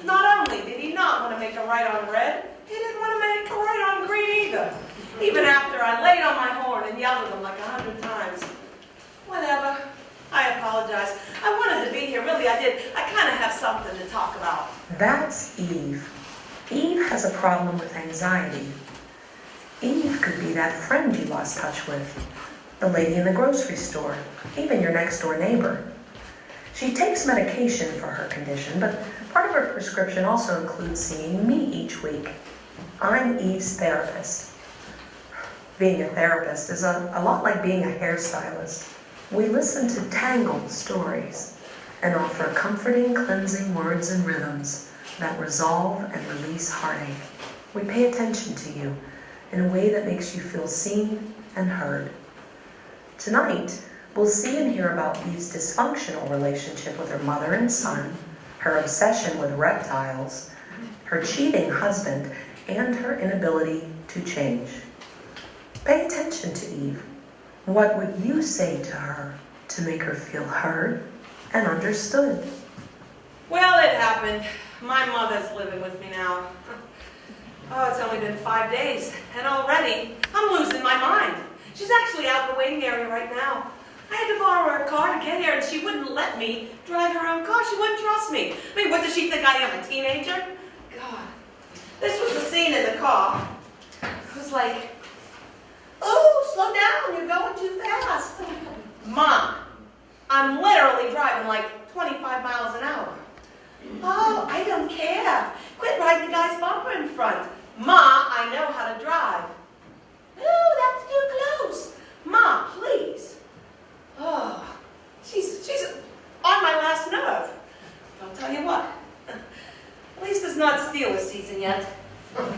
Not only did he not want to make a right on red, he didn't want to make a right on green either. Even after I laid on my horn and yelled at him like 100 times. Whatever. I apologize. I wanted to be here. Really, I did. I kind of have something to talk about. That's Eve. Eve has a problem with anxiety. Eve could be that friend you lost touch with, the lady in the grocery store, even your next door neighbor. She takes medication for her condition, but part of her prescription also includes seeing me each week. I'm Eve's therapist. Being a therapist is a lot like being a hairstylist. We listen to tangled stories and offer comforting, cleansing words and rhythms that resolve and release heartache. We pay attention to you in a way that makes you feel seen and heard. Tonight, we'll see and hear about Eve's dysfunctional relationship with her mother and son, her obsession with reptiles, her cheating husband, and her inability to change. Pay attention to Eve. What would you say to her to make her feel heard and understood? Well, it happened. My mother's living with me now. Oh, it's only been 5 days, and already I'm losing my mind. She's actually out in the waiting area right now. I had to borrow her car to get here, and she wouldn't let me drive her own car. She wouldn't trust me. I mean, what does she think I am, a teenager? God. This was the scene in the car. It was like, oh, slow down, you're going too fast. Mom, I'm literally driving like 25 miles an hour. Oh, I don't care. Quit riding the guy's bumper in front. Ma, I know how to drive. Oh, that's too close. Ma, please. Oh, she's on my last nerve. I'll tell you what. At least it's not Steelers season yet. Let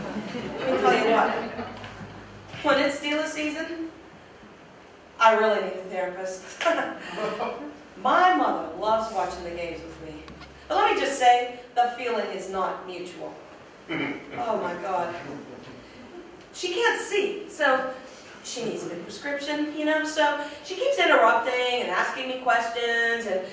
me tell you what. When it's Steelers season, I really need a therapist. My mother loves watching the games with me. But let me just say, the feeling is not mutual. Oh my God. She can't see, so she needs a new prescription, you know, so she keeps interrupting and asking me questions and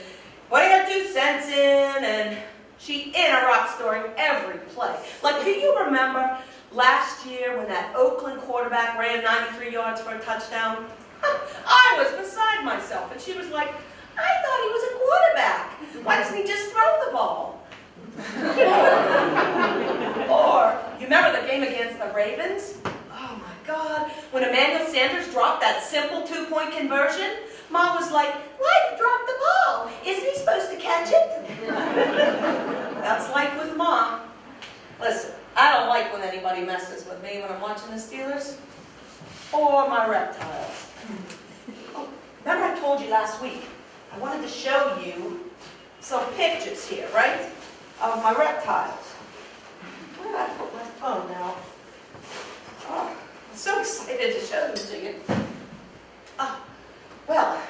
what are your 2 cents in? And she interrupts during every play. Like, do you remember last year when that Oakland quarterback ran 93 yards for a touchdown? I was beside myself, and she was like, I thought he was a quarterback. Why doesn't he just throw the ball? Or, you remember the game against the Ravens? Oh my God, when Emmanuel Sanders dropped that simple 2-point conversion, Mom was like, why did he drop the ball? Isn't he supposed to catch it? That's life with Mom. Listen, I don't like when anybody messes with me when I'm watching the Steelers or my reptiles. Oh, remember I told you last week, I wanted to show you some pictures here, right, of my reptiles. Where did I put my phone now? Oh, I'm so excited to show them to you. Oh, well,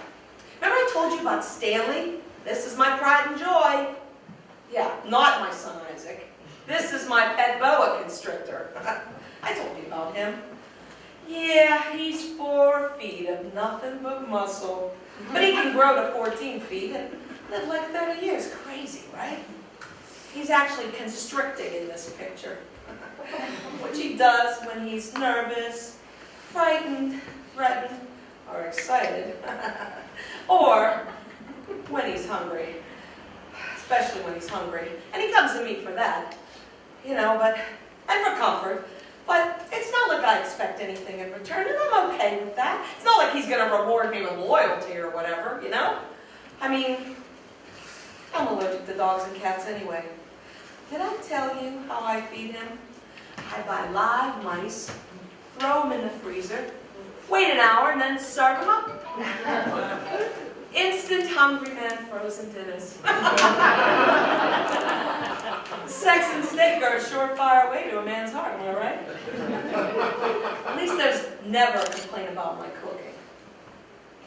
remember I told you about Stanley? This is my pride and joy. Yeah, not my son Isaac. This is my pet boa constrictor. I told you about him. Yeah, he's 4 feet of nothing but muscle. But he can grow to 14 feet and live like 30 years. Crazy, right? He's actually constricting in this picture. Which he does when he's nervous, frightened, threatened, or excited. Or when he's hungry. Especially when he's hungry. And he comes to me for that. You know, and for comfort. But it's not like I expect anything in return, and I'm okay with that. It's not like he's going to reward me with loyalty or whatever, you know? I mean, I'm allergic to dogs and cats anyway. Did I tell you how I feed him? I buy live mice, throw them in the freezer, wait an hour, and then serve them up. Instant hungry man frozen dinners. Sex and steak are a surefire way to a man's heart, am I right? At least there's never a complaint about my cooking.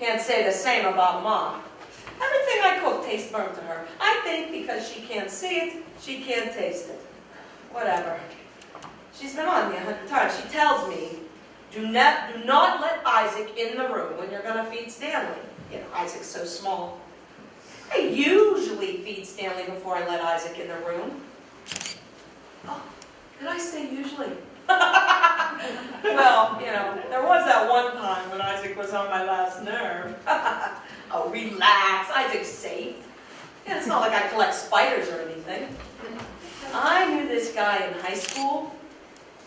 Can't say the same about Mom. Everything I cook tastes burnt to her. I think because she can't see it, she can't taste it. Whatever. She's been on me 100 times. She tells me, do not let Isaac in the room when you're going to feed Stanley. You know, Isaac's so small. I usually feed Stanley before I let Isaac in the room. Oh, did I say usually? Well, you know, there was that one time when Isaac was on my last nerve. Oh, relax. Isaac's safe. Yeah, it's not like I collect spiders or anything. I knew this guy in high school.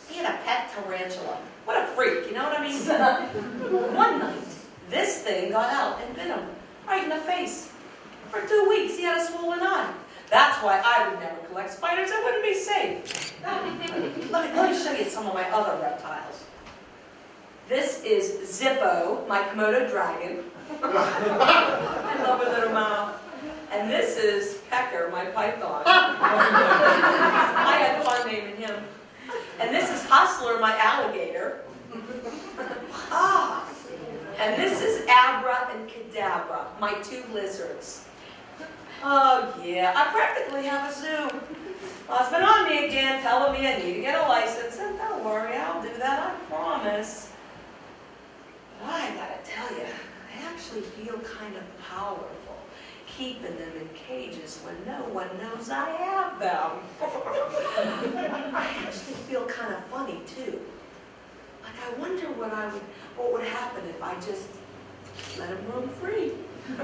He had a pet tarantula. What a freak, you know what I mean? One night, this thing got out and bit him right in the face. For 2 weeks, he had a swollen eye. That's why I would never collect spiders. I wouldn't be safe. Let me show you some of my other reptiles. This is Zippo, my Komodo dragon. I love her little mouth. And this is Pecker, my python. I had fun naming him. And this is Hustler, my alligator. And this is Abra and Cadabra, my 2 lizards. Oh yeah, I practically have a zoo. Well, it's been on me again, telling me I need to get a license. And don't worry, I'll do that, I promise. But I gotta tell you, I actually feel kind of powerful, keeping them in cages when no one knows I have them. I actually feel kind of funny too. Like I wonder what would happen if I just let them roam free. Could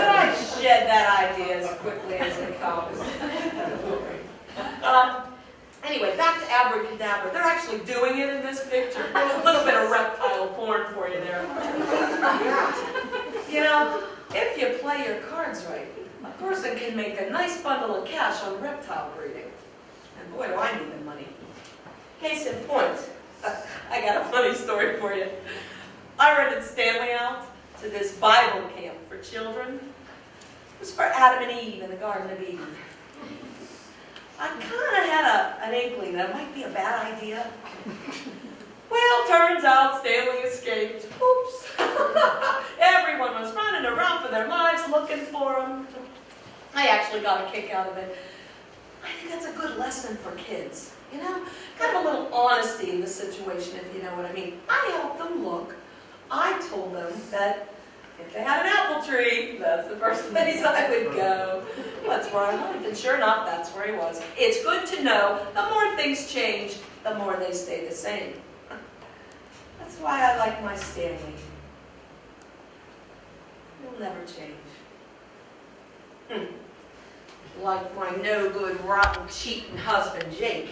I shed that idea as quickly as it comes? Anyway, back to abracadabra. They're actually doing it in this picture. A little bit of reptile porn for you there. You know, if you play your cards right, a person can make a nice bundle of cash on reptile breeding. And boy, do I need the money. Case in point, I got a funny story for you. I rented Stanley out to this Bible camp for children. It was for Adam and Eve in the Garden of Eden. I kind of had an inkling that it might be a bad idea. Well, turns out Stanley escaped. Oops. Everyone was running around for their lives looking for him. I actually got a kick out of it. I think that's a good lesson for kids. You know, kind of a little honesty in the situation, if you know what I mean. I helped them look. I told them that if they had an apple tree, that's the first place I would go. That's where I lived, and sure enough, that's where he was. It's good to know the more things change, the more they stay the same. That's why I like my Stanley. He'll never change. Like my no-good, rotten, cheating husband, Jake.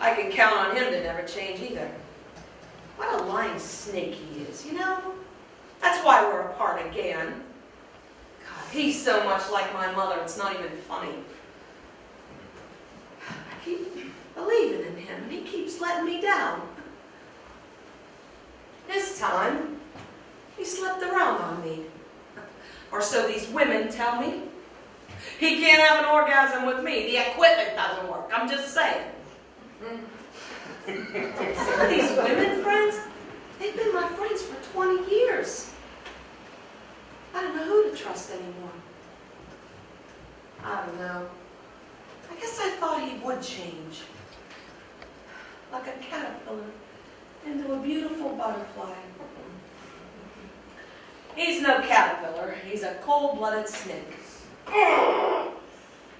I can count on him to never change either. What a lying snake he is, you know? That's why we're apart again. God, he's so much like my mother, it's not even funny. I keep believing in him, and he keeps letting me down. This time, he slipped around on me. Or so these women tell me. He can't have an orgasm with me. The equipment doesn't work. I'm just saying. Some of these women friends, they've been my friends for 20 years. I don't know who to trust anymore. I don't know. I guess I thought he would change. Like a caterpillar into a beautiful butterfly. He's no caterpillar. He's a cold-blooded snake.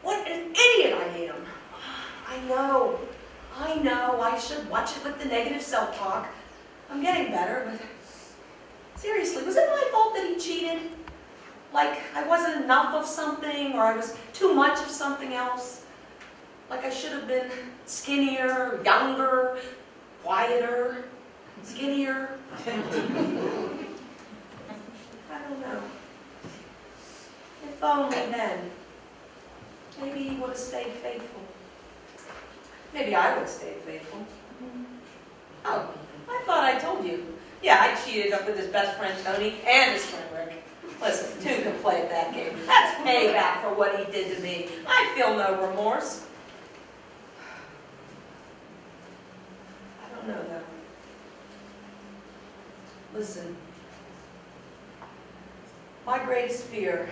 What an idiot I am. I know. I should watch it with the negative self-talk. I'm getting better, but seriously, was it my fault that he cheated? Like I wasn't enough of something, or I was too much of something else? Like I should have been skinnier, younger, quieter, skinnier? I don't know. If only then. Maybe he would have stayed faithful. Maybe I would have stayed faithful. Oh, I thought I told you. Yeah, I cheated up with his best friend Tony and his friend Rick. Listen, two can play at that game. That's payback for what he did to me. I feel no remorse. I don't know though. Listen. My greatest fear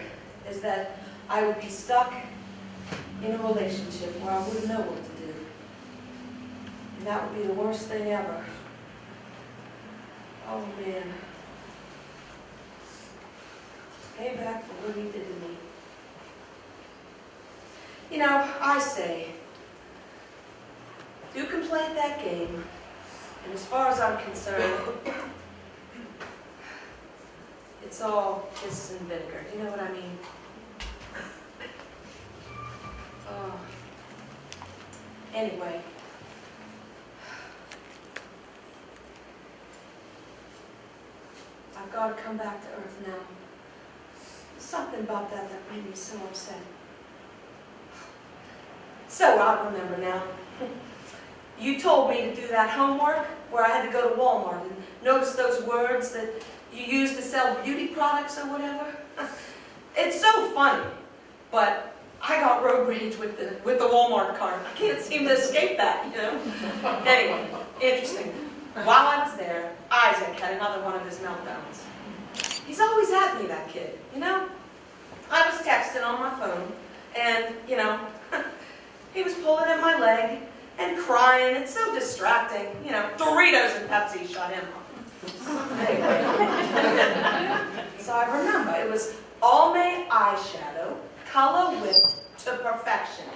is that I would be stuck in a relationship where I wouldn't know what to do. And that would be the worst thing ever. Oh man. payback for what he did to me. You know, I say, you can play that game, and as far as I'm concerned, it's all piss and vinegar. You know what I mean? Oh. Anyway. I've got to come back to Earth now. Something about that made me so upset. So I remember now. You told me to do that homework where I had to go to Walmart and notice those words that you use to sell beauty products or whatever. It's so funny, but I got road rage with the Walmart cart. I can't seem to escape that, you know? Anyway, interesting. While I was there, Isaac had another one of his meltdowns. He's always at me, that kid, you know? I was texting on my phone, and, you know, he was pulling at my leg and crying. It's so distracting. You know, Doritos and Pepsi shut him up. Anyway. So I remember, it was Almay eyeshadow, color whipped to perfection.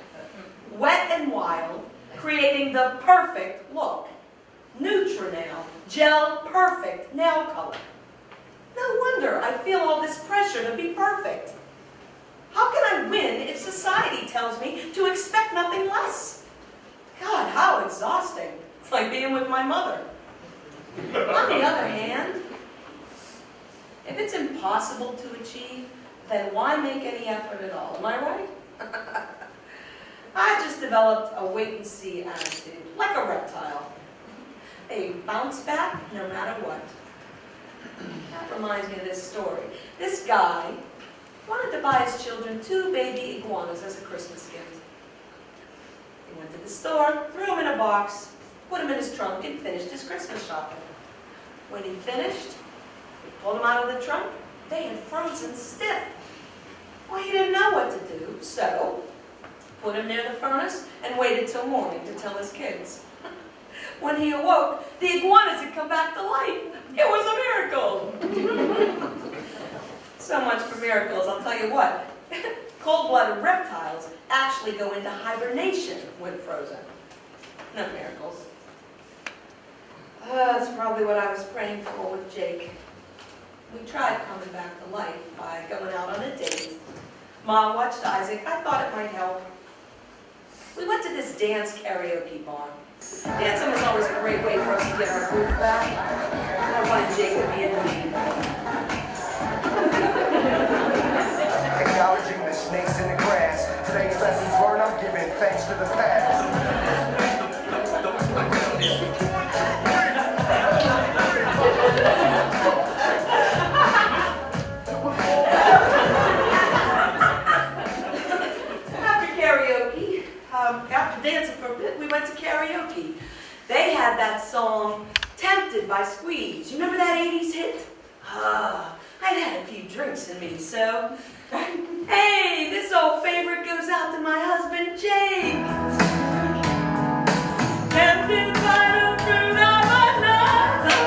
Wet and Wild, creating the perfect look. Nutrinail, gel perfect nail color. No wonder I feel all this pressure to be perfect. How can I win if society tells me to expect nothing less? God, how exhausting. It's like being with my mother. On the other hand, if it's impossible to achieve, then why make any effort at all? Am I right? I just developed a wait-and-see attitude, like a reptile. They bounce back no matter what. That reminds me of this story. This guy wanted to buy his children 2 baby iguanas as a Christmas gift. He went to the store, threw them in a box, put them in his trunk, and finished his Christmas shopping. When he finished, he pulled them out of the trunk. They had frozen stiff. Well, he didn't know what to do, so put them near the furnace and waited till morning to tell his kids. When he awoke, the iguanas had come back to life. It was a miracle. So much for miracles. I'll tell you what. Cold-blooded reptiles actually go into hibernation when frozen. No miracles. That's probably what I was praying for with Jake. We tried coming back to life by going out on a date. Mom watched Isaac. I thought it might help. We went to this dance karaoke bar. Dancing was always a great way for us to get our groove back. I wanted Jake to be in the lead. Acknowledging the snakes in the grass. Today's lessons learned, I'm giving thanks to the past. After dancing for a bit, we went to karaoke. They had that song, Tempted by Squeeze. You remember that 80s hit? I'd had a few drinks in me, so... Hey, this old favorite goes out to my husband, Jake. Tempted by the fruit of another.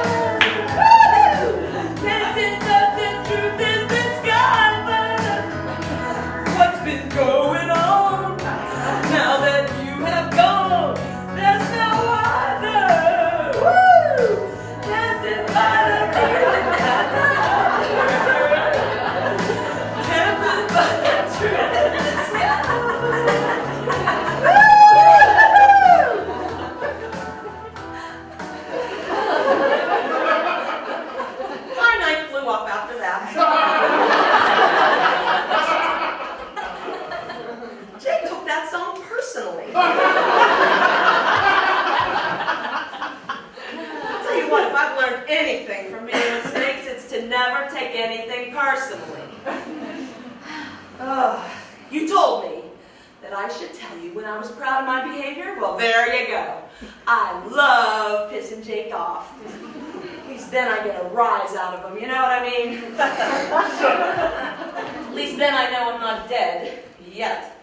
Tempted, but the truth is discovered. What's been going on? Now that you have gone, there's no other. Woo! Tempted by the fruit of another. Tempted by the truth is discovered. Our night flew up after that. Jake took that song personally. I'll tell you what, if I've learned anything from being with snakes, it's to never take anything personally. You told me that I should tell you when I was proud of my behavior. Well, there you go. I love pissing Jake off. At least then I get a rise out of him, you know what I mean? At least then I know I'm not dead. Yet.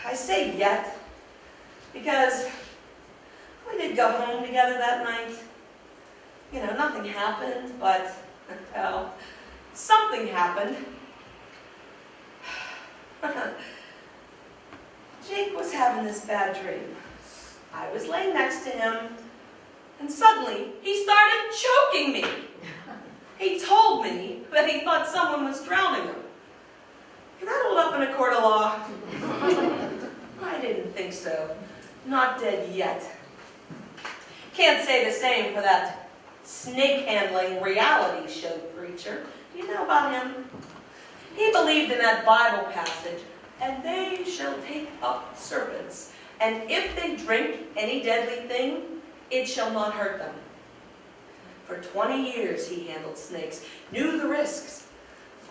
I say yet because we did go home together that night. You know, nothing happened, but, well, something happened. Jake was having this bad dream. I was laying next to him, and suddenly he started choking me. He told me that he thought someone was drowning him. Can that hold up in a court of law? I didn't think so. Not dead yet. Can't say the same for that snake-handling reality show preacher. Do you know about him? He believed in that Bible passage, and they shall take up serpents, and if they drink any deadly thing, it shall not hurt them. For 20 years he handled snakes, knew the risks.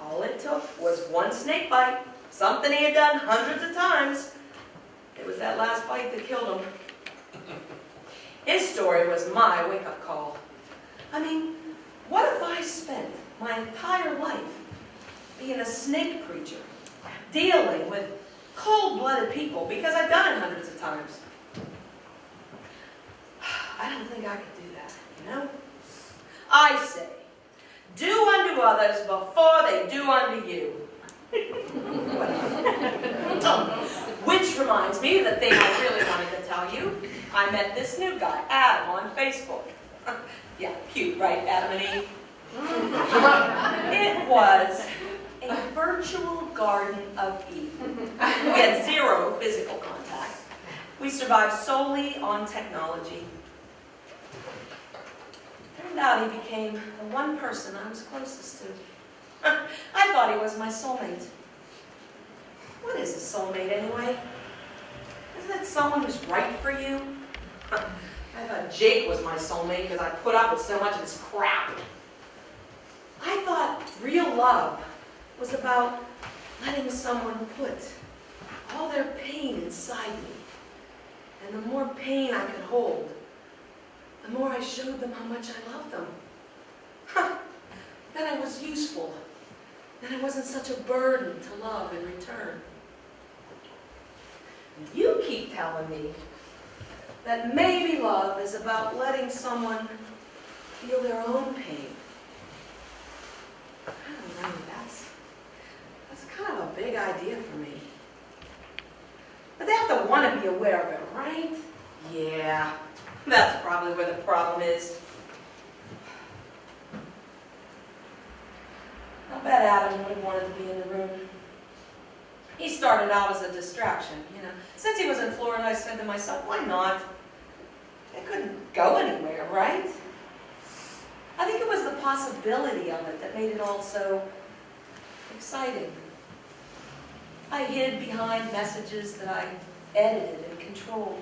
All it took was one snake bite, something he had done hundreds of times. It was that last bite that killed him. His story was my wake-up call. I mean, what if I spent my entire life being a snake preacher, dealing with cold-blooded people, because I've done it hundreds of times? I don't think I could do that, you know? I say, do unto others before they do unto you. Which reminds me of the thing I really wanted to tell you. I met this new guy, Adam, on Facebook. Yeah, cute, right, Adam and Eve? It was a virtual garden of Eden. We had zero physical contact. We survived solely on technology. Turned out he became the one person I was closest to. I thought he was my soulmate. What is a soulmate anyway? Isn't it someone who's right for you? I thought Jake was my soulmate because I put up with so much of his crap. I thought real love was about letting someone put all their pain inside me. And the more pain I could hold, the more I showed them how much I loved them. Then I was useful. Then I wasn't such a burden to love in return. You keep telling me that maybe love is about letting someone feel their own pain. I don't know, that's kind of a big idea for me. But they have to want to be aware of it, right? Yeah, that's probably where the problem is. I bet Adam would have wanted to be in the room. He started out as a distraction, you know. Since he was in Florida, I said to myself, why not? It couldn't go anywhere, right? I think it was the possibility of it that made it all so exciting. I hid behind messages that I edited and controlled.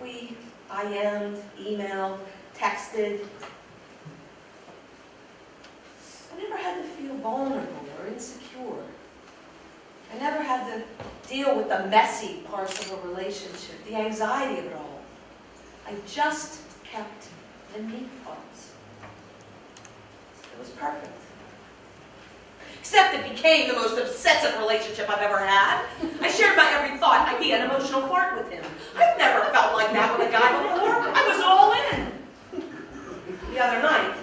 We IM'd, emailed, texted. I never had to feel vulnerable or insecure. I never had to deal with the messy parts of a relationship, the anxiety of it all. I just kept the neat parts. It was perfect. Except it became the most obsessive relationship I've ever had. I shared my every thought, idea, and emotional fart with him. I've never felt like that with a guy before. I was all in. The other night,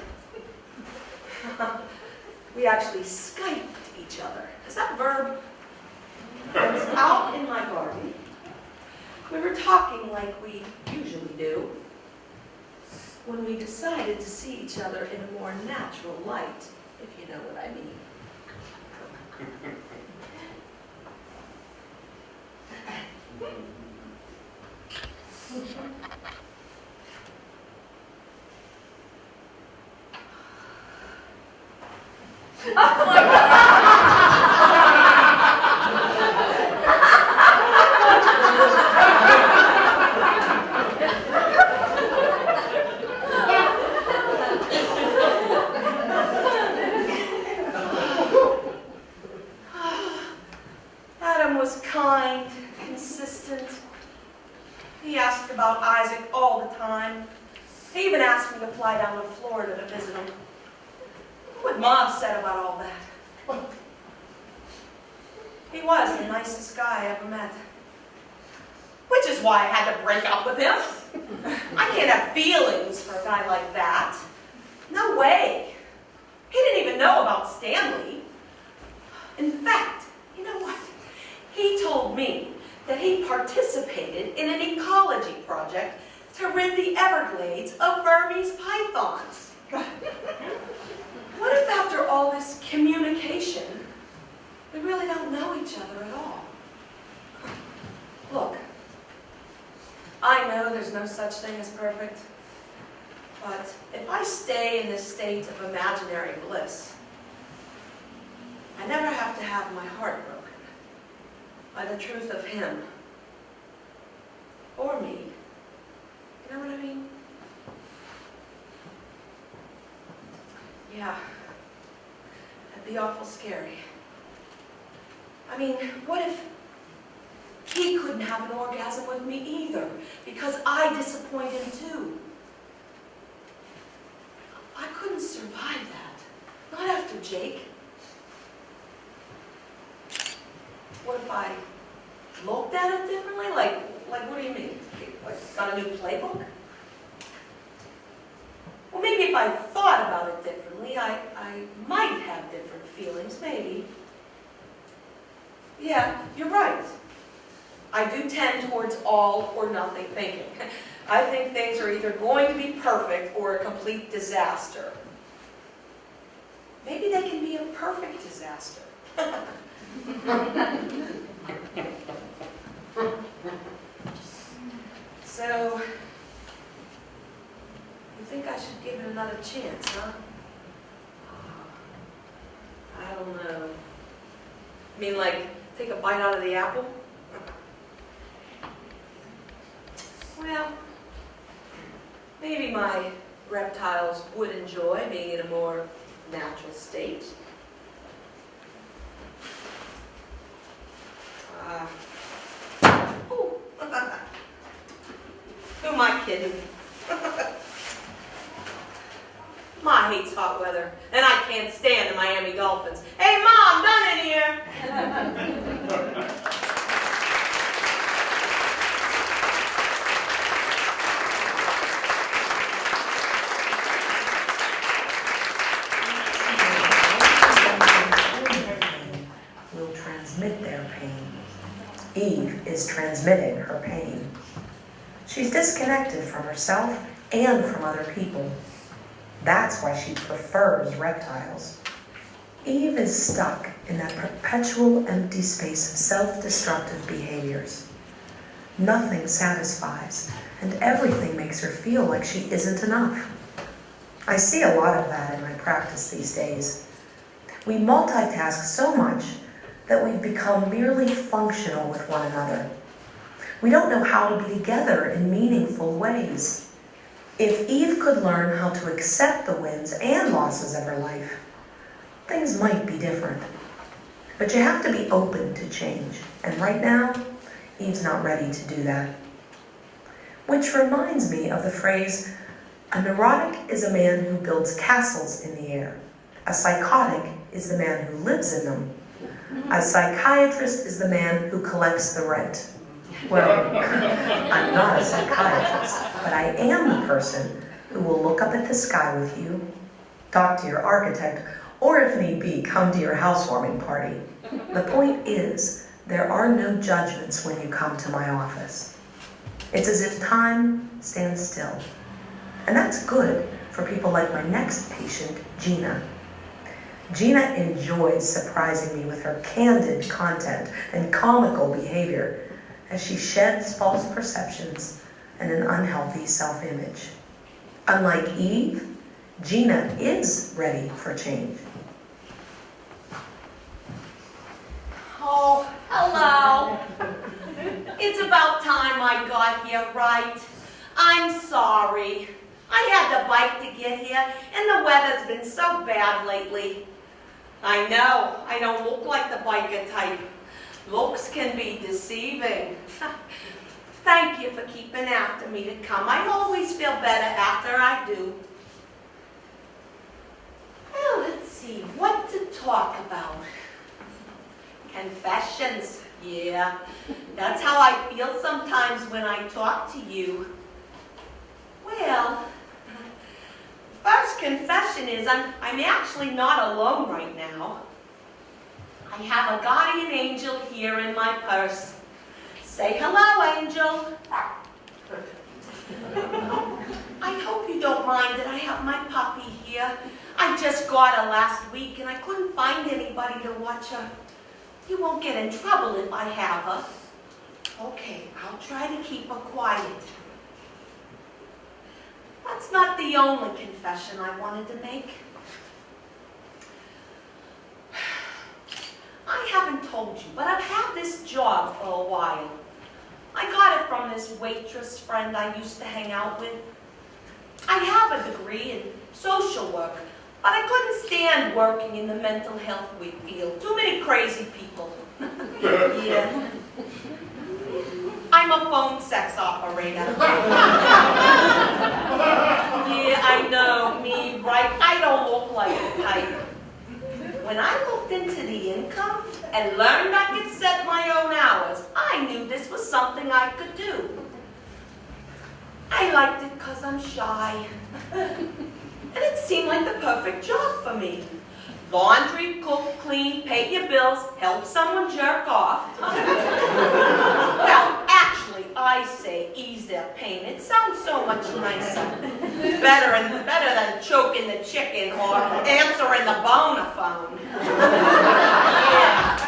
we actually Skyped each other. Is that a verb? I was out in my garden. We were talking like we usually do when we decided to see each other in a more natural light, if you know what I mean. Oh my God! Adam was kind, consistent. He asked about Isaac all the time. He even asked me to fly down to Florida to visit him. What Mom said about all that. He was the nicest guy I ever met. Which is why I had to break up with him. I can't have feelings for a guy like that. No way. He didn't even know about participated in an ecology project to rid the Everglades of Burmese pythons. What if after all this communication, we really don't know each other at all? Look, I know there's no such thing as perfect, but if I stay in this state of imaginary bliss, I never have to have my heart broken by the truth of him or me. You know what I mean? Yeah, that'd be awful scary. I mean, what if he couldn't have an orgasm with me either, because I disappoint him too? I couldn't survive that. Not after Jake. What if I looked at it differently? Like what do you mean? Like, got a new playbook? Well, maybe if I thought about it differently, I might have different feelings, maybe. Yeah, you're right. I do tend towards all or nothing thinking. I think things are either going to be perfect or a complete disaster. Maybe they can be a perfect disaster. So, you think I should give it another chance, huh? I don't know. I mean, like, take a bite out of the apple? Well, maybe my reptiles would enjoy being in a more natural state. Who am I kidding? Ma hates hot weather, and I can't stand the Miami Dolphins. Hey, Mom, done in here. Will transmit their pain. Eve is transmitting her pain. She's disconnected from herself and from other people. That's why she prefers reptiles. Eve is stuck in that perpetual empty space of self-destructive behaviors. Nothing satisfies, and everything makes her feel like she isn't enough. I see a lot of that in my practice these days. We multitask so much that we've become merely functional with one another. We don't know how to be together in meaningful ways. If Eve could learn how to accept the wins and losses of her life, things might be different. But you have to be open to change, and right now, Eve's not ready to do that. Which reminds me of the phrase, a neurotic is a man who builds castles in the air. A psychotic is the man who lives in them. A psychiatrist is the man who collects the rent. Well, I'm not a psychiatrist, but I am the person who will look up at the sky with you, talk to your architect, or if need be, come to your housewarming party. The point is, there are no judgments when you come to my office. It's as if time stands still. And that's good for people like my next patient, Gina. Gina enjoys surprising me with her candid content and comical behavior as she sheds false perceptions and an unhealthy self-image. Unlike Eve, Gina is ready for change. Oh, hello. It's about time I got here, right? I'm sorry. I had the bike to get here, and the weather's been so bad lately. I know, I don't look like the biker type. Looks can be deceiving. Thank you for keeping after me to come. I always feel better after I do. Well, let's see, what to talk about. Confessions, yeah. That's how I feel sometimes when I talk to you. Well, first confession is I'm actually not alone right now. I have a guardian angel here in my purse. Say hello, Angel. I hope you don't mind that I have my puppy here. I just got her last week and I couldn't find anybody to watch her. You won't get in trouble if I have her. Okay, I'll try to keep her quiet. That's not the only confession I wanted to make. I haven't told you, but I've had this job for a while. I got it from this waitress friend I used to hang out with. I have a degree in social work, but I couldn't stand working in the mental health field. Too many crazy people. Yeah. I'm a phone sex operator. Yeah, I know, me, right? I don't look like the type. When I looked into the income and learned I could set my own hours, I knew this was something I could do. I liked it because I'm shy. And it seemed like the perfect job for me. Laundry, cook, clean, pay your bills, help someone jerk off. Well, actually, I say ease their pain. It sounds so much nicer. Better than choking the chicken or answering the bonaphone. Yeah.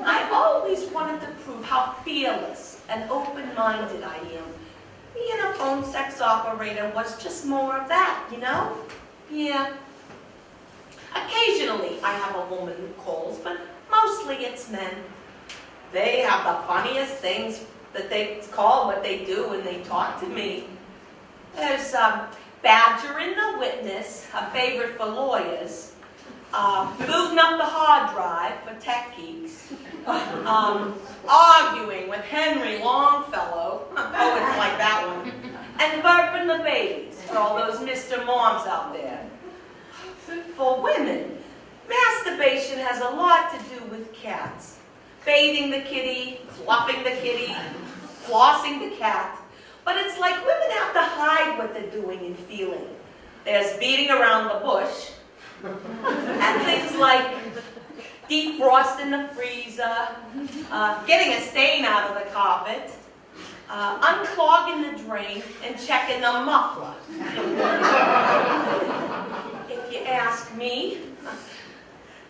I always wanted to prove how fearless and open-minded I am. Being a phone sex operator was just more of that, you know? Yeah. Occasionally, I have a woman who calls, but mostly it's men. They have the funniest things that they call what they do when they talk to me. There's badgering the witness, a favorite for lawyers, booting up the hard drive for tech geeks, arguing with Henry Longfellow, poets like that one, and burping the babies for all those Mr. Moms out there. For women, masturbation has a lot to do with cats. Bathing the kitty, fluffing the kitty, flossing the cat. But it's like women have to hide what they're doing and feeling. There's beating around the bush, and things like defrosting the freezer, getting a stain out of the carpet, unclogging the drain, and checking the muffler. If you ask me,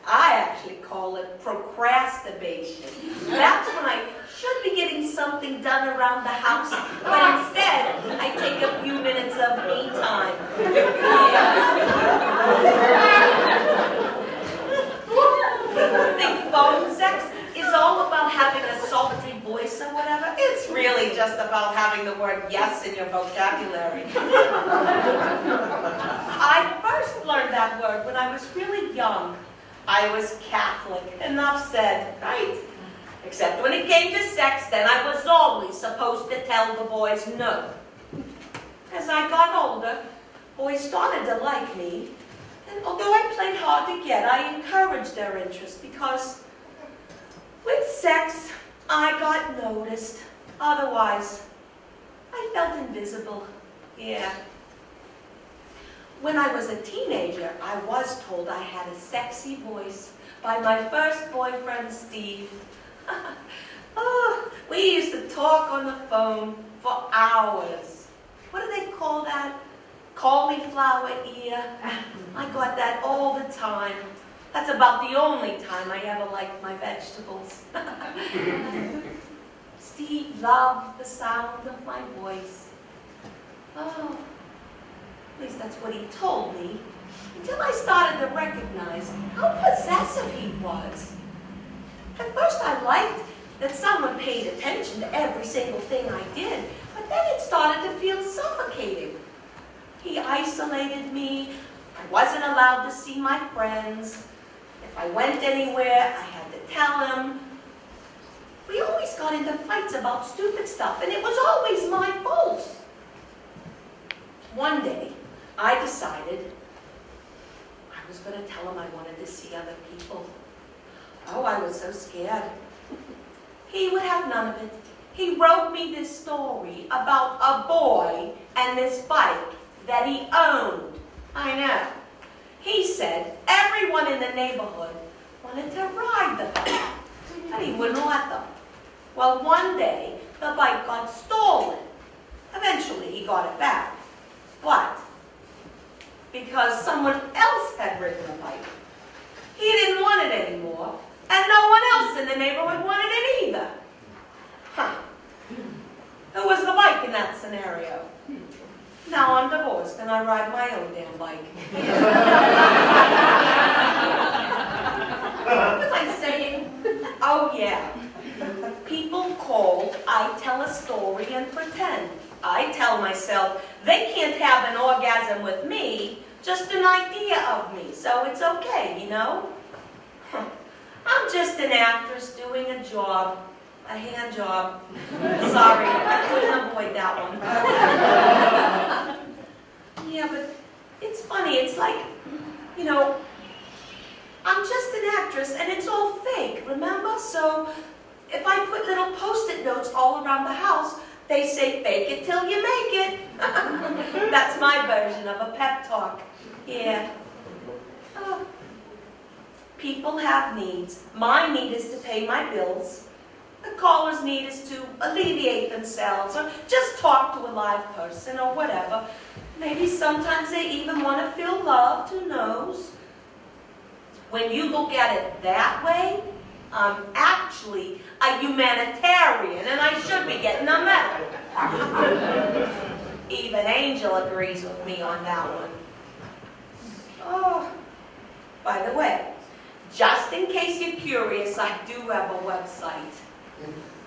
I actually call it procrastination. That's when I should be getting something done around the house, but instead, I take a few minutes of me time. People think phone sex is all about having a sultry voice or whatever. It's really just about having the word yes in your vocabulary. I first learned that word when I was really young. I was Catholic, enough said, right? Except when it came to sex, then I was always supposed to tell the boys no. As I got older, boys started to like me, and although I played hard to get, I encouraged their interest because with sex, I got noticed. Otherwise, I felt invisible. Yeah. When I was a teenager, I was told I had a sexy voice by my first boyfriend, Steve. Oh, we used to talk on the phone for hours. What do they call that? Cauliflower ear. I got that all the time. That's about the only time I ever liked my vegetables. Steve loved the sound of my voice. Oh. At least that's what he told me, until I started to recognize how possessive he was. At first I liked that someone paid attention to every single thing I did, but then it started to feel suffocating. He isolated me, I wasn't allowed to see my friends. If I went anywhere, I had to tell him. We always got into fights about stupid stuff, and it was always my fault. One day, I decided I was going to tell him I wanted to see other people. Oh, I was so scared. He would have none of it. He wrote me this story about a boy and this bike that he owned. I know. He said everyone in the neighborhood wanted to ride the bike. And he wouldn't let them. Well, one day, the bike got stolen. Eventually, he got it back. But because someone else had ridden the bike, he didn't want it anymore, and no one else in the neighborhood wanted it either. Huh. Who was the bike in that scenario? Now I'm divorced and I ride my own damn bike. What was I saying? Oh yeah. People call, I tell a story and pretend. I tell myself, they can't have an orgasm with me, just an idea of me, so it's okay, you know? I'm just an actress doing a job, a hand job. Sorry, I couldn't avoid that one. Yeah, but it's funny, it's like, you know, I'm just an actress and it's all fake, remember? So if I put little Post-it notes all around the house, they say, fake it till you make it. That's my version of a pep talk. Yeah. Oh. People have needs. My need is to pay my bills. The caller's need is to alleviate themselves or just talk to a live person or whatever. Maybe sometimes they even want to feel loved, who knows? When you look at it that way, I'm actually a humanitarian, and I should be getting a medal. Even Angel agrees with me on that one. Oh, by the way, just in case you're curious, I do have a website.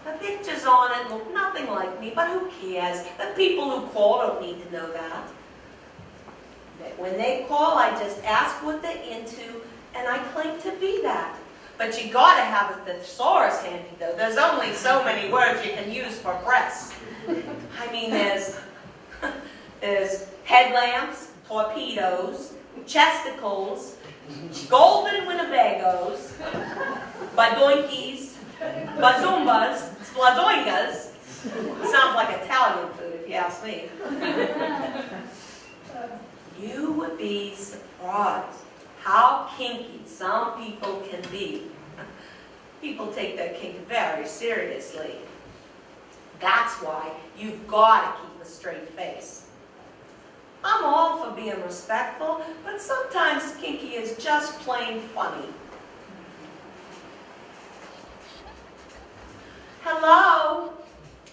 The pictures on it look nothing like me, but who cares? The people who call don't need to know that. When they call, I just ask what they're into, and I claim to be that. But you gotta have a thesaurus handy, though. There's only so many words you can use for breasts. I mean, there's headlamps, torpedoes, chesticles, golden Winnebagos, badoinkies, bazumbas, spladoingas. Sounds like Italian food, if you ask me. You would be surprised how kinky some people can be. People take their kink very seriously. That's why you've got to keep a straight face. I'm all for being respectful, but sometimes kinky is just plain funny. Hello?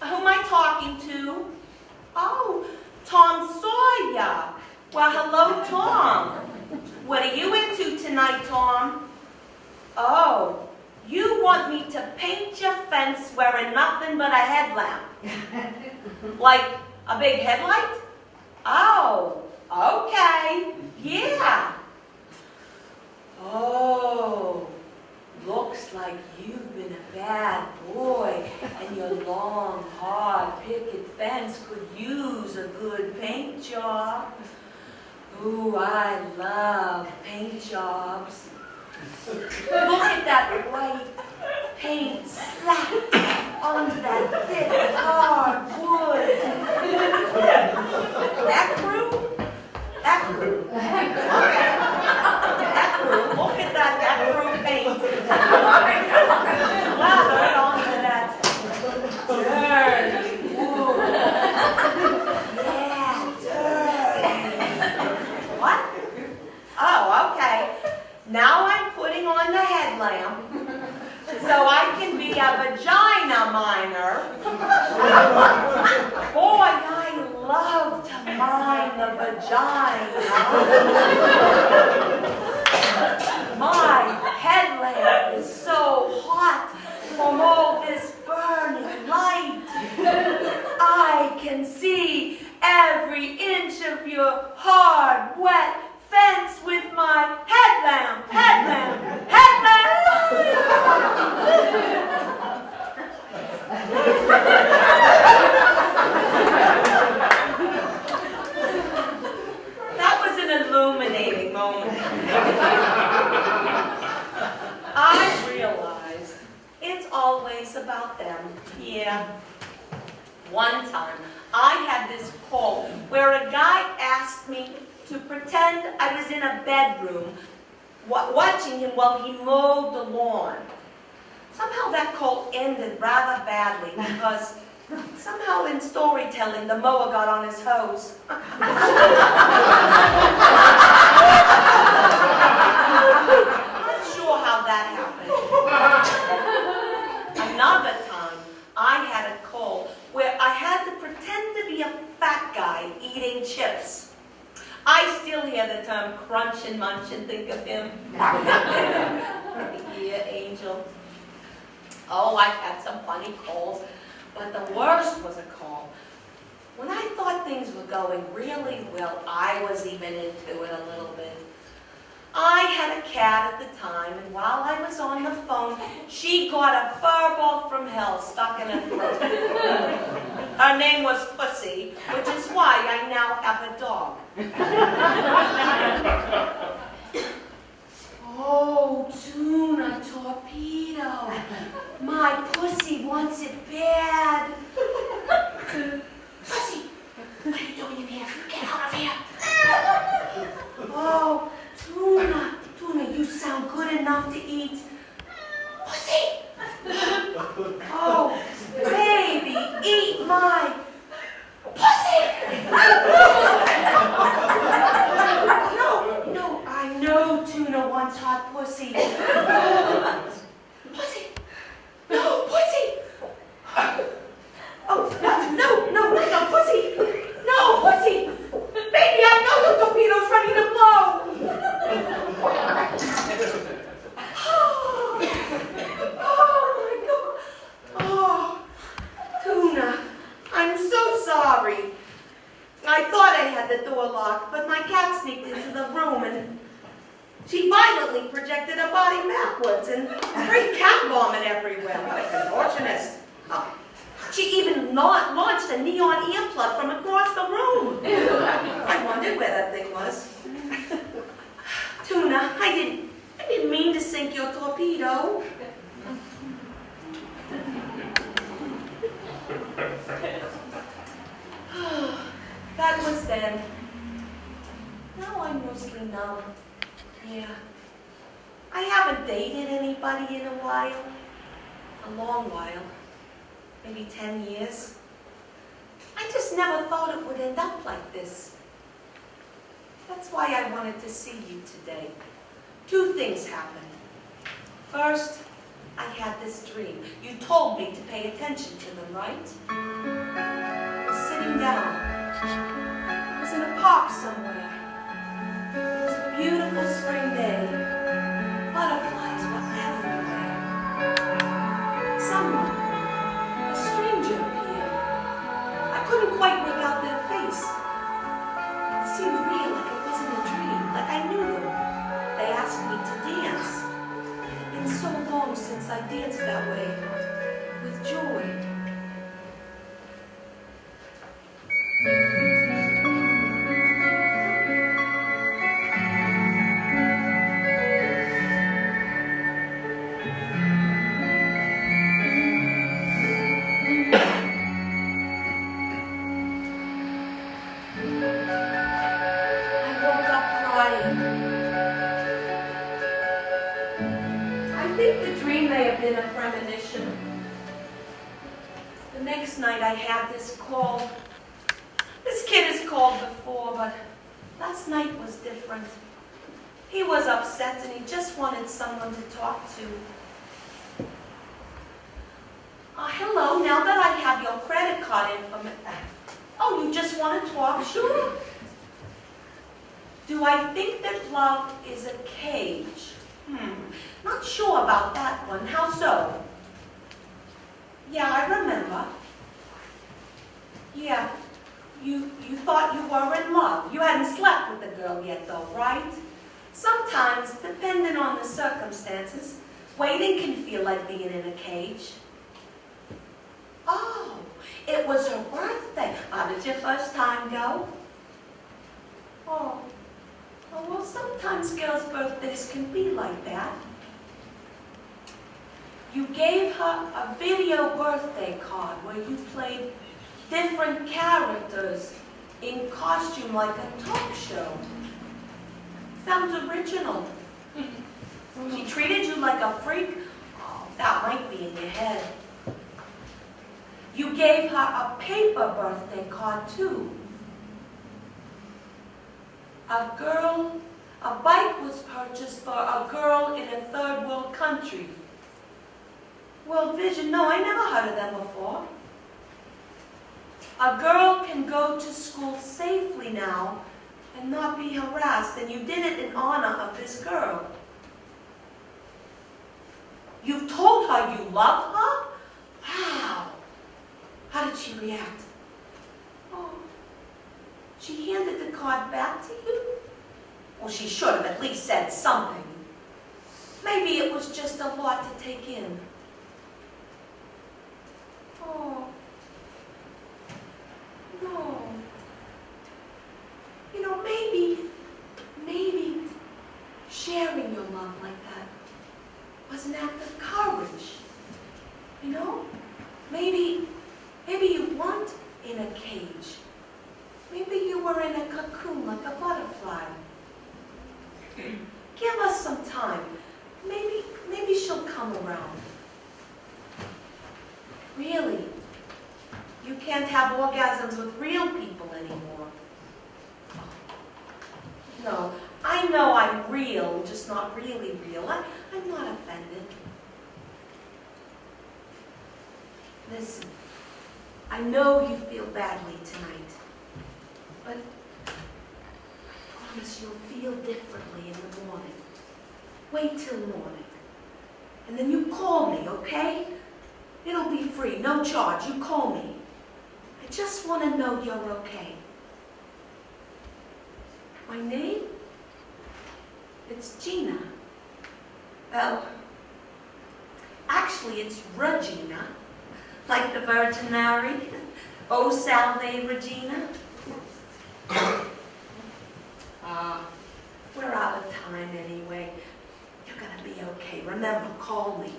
Who am I talking to? Oh, Tom Sawyer. Well, hello, Tom. What are you into tonight, Tom? Oh, you want me to paint your fence wearing nothing but a headlamp? Like a big headlight? Oh, okay, yeah. Oh, looks like you've been a bad boy and your long, hard picket fence could use a good paint job. Ooh, I love paint jobs. Look at that white paint slap onto that thick, hard wood. That crew? That crew. Okay. That crew. Look at that crew paint. Slathered onto that dirty wood. Yeah, dirty. What? Oh, okay. Now I'm putting on the headlamp so I can be a vagina miner. Boy, I love to mine the vagina. My headlamp is so hot from all this burning light. I can see every inch of your hard, wet fence with my headlamp, headlamp, headlamp! That was an illuminating moment. I realized it's always about them. Yeah. One time, I had this call where a guy asked me to pretend I was in a bedroom watching him while he mowed the lawn. Somehow that call ended rather badly because somehow in storytelling the mower got on his hose. I'm not sure how that happened. Another time I had a call where I had to pretend to be a fat guy eating chips. I still hear the term crunch and munch and think of him. Yeah, Angel. Oh, I've had some funny calls, but the worst was a call. When I thought things were going really well, I was even into it a little bit. I had a cat at the time, and while I was on the phone, she got a furball from hell stuck in her throat. Her name was Pussy, which is why I now have a dog. Oh, tuna torpedo. My Pussy wants it bad. Pussy, what are you doing in here? Get out of here. Oh, Tuna, you sound good enough to eat. Pussy! Oh, baby, eat my pussy! No, I know Tuna wants hot pussy. Pussy! No, pussy! Oh, no, pussy! No, pussy! Baby, I know the torpedo's ready to blow! Oh my God! Oh, Tuna, I'm so sorry. I thought I had the door locked, but my cat sneaked into the room and she violently projected her body backwards and sprayed cat vomit everywhere. What a contortionist. Oh. She even launched a neon earplug from across the room. I wondered where that thing was. Tuna, I didn't mean to sink your torpedo. That was then. Now I'm mostly numb. Yeah. I haven't dated anybody in a while. A long while. Maybe 10 years. I just never thought it would end up like this. That's why I wanted to see you today. Two things happened. First, I had this dream. You told me to pay attention to them, right? I was sitting down. I was in a park somewhere. It was a beautiful spring day. Butterflies were everywhere. Someone, a stranger, appeared. I couldn't quite make out their face. It seemed real, like it wasn't a dream, like I knew them. They asked me to dance. It's been so long since I danced that way, with joy. I think the dream may have been a premonition. The next night I had this call. This kid has called before, but last night was different. He was upset and he just wanted someone to talk to. Hello, now that I have your credit card information. Oh, you just want to talk? Sure. Do I think that love is a cage? Not sure about that one. How so? Yeah, I remember. Yeah, you thought you were in love. You hadn't slept with the girl yet though, right? Sometimes, depending on the circumstances, waiting can feel like being in a cage. Oh, it was her birthday. How did your first time go? Oh, well, sometimes girls' birthdays can be like that. You gave her a video birthday card where you played different characters in costume like a talk show. Sounds original. She treated you like a freak? Oh, That might be in your head. You gave her a paper birthday card, too. A bike was purchased for a girl in a third world country. World Vision, no, I never heard of them before. A girl can go to school safely now and not be harassed, and you did it in honor of this girl. You've told her you love her? Wow. How did she react? Oh, she handed the card back to you? Well, she should have at least said something. Maybe it was just a lot to take in. Oh, no. You know, maybe sharing your love like that was an act of courage. You know? Maybe you weren't in a cage. Maybe you were in a cocoon like a butterfly. Give us some time. Maybe she'll come around. Really, you can't have orgasms with real people anymore. No, I know I'm real, just not really real. I'm not offended. Listen, I know you feel badly tonight, but I promise you'll feel differently in the morning. Wait till morning, and then you call me, okay? It'll be free, no charge. You call me. I just want to know you're okay. My name? It's Gina. Well, actually it's Regina, like the Virgin Mary. O Salve Regina. We're out of time anyway. You're gonna be okay. Remember, call me.